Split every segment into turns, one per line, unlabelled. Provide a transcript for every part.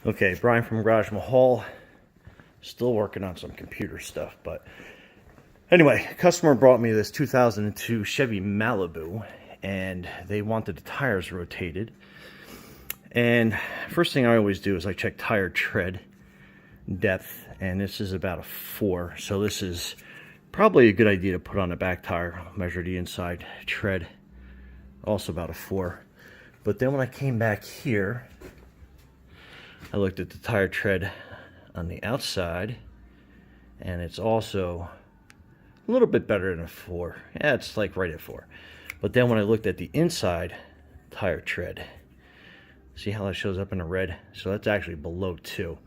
Okay, Brian from Garage Mahal. Still working on some computer stuff, but anyway, a customer brought me this 2002 Chevy Malibu, and they wanted the tires rotated. And first thing I always do is I check tire tread depth, and this is about a 4, so this is probably a good idea to put on the back tire. Measure the inside tread, also about a 4. But then when I came back here, I looked at the tire tread on the outside, and it's also a little bit better than a 4. Yeah, it's like right at 4. But then when I looked at the inside tire tread, see how that shows up in the red? So that's actually below 2.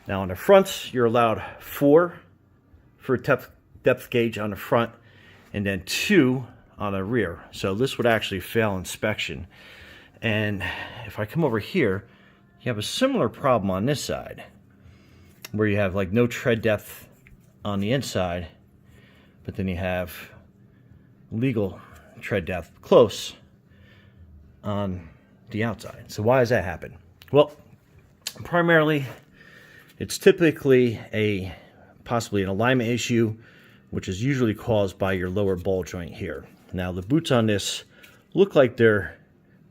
Now on the fronts, you're allowed 4 for depth gauge on the front, and then 2 on the rear. So this would actually fail inspection. And if I come over here, you have a similar problem on this side, where you have like no tread depth on the inside, but then you have legal tread depth close on the outside. So why does that happen? Well, primarily it's typically possibly an alignment issue, which is usually caused by your lower ball joint here. Now the boots on this look like they're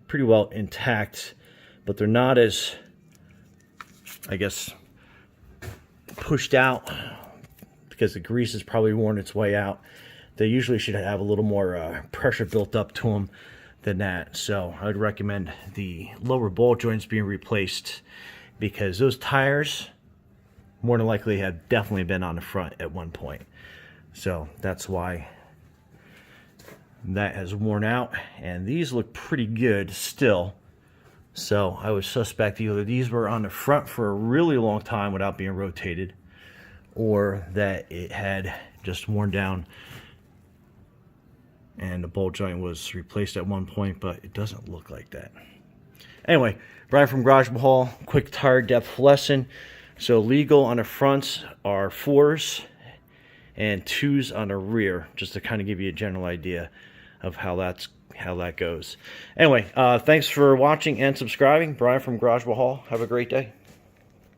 pretty well intact, but they're not as, I guess, pushed out because the grease has probably worn its way out. They usually should have a little more pressure built up to them than that. So I would recommend the lower ball joints being replaced, because those tires more than likely have definitely been on the front at one point. So that's why that has worn out, and these look pretty good still. So I would suspect either these were on the front for a really long time without being rotated, or that it had just worn down and the ball joint was replaced at one point, but it doesn't look like that. Anyway, Brian from Garage Mahal, quick tire depth lesson. So legal on the fronts are 4s and 2s on the rear, just to kind of give you a general idea of how that goes. Anyway, thanks for watching and subscribing. Brian from Garage Mahal. Have a great day.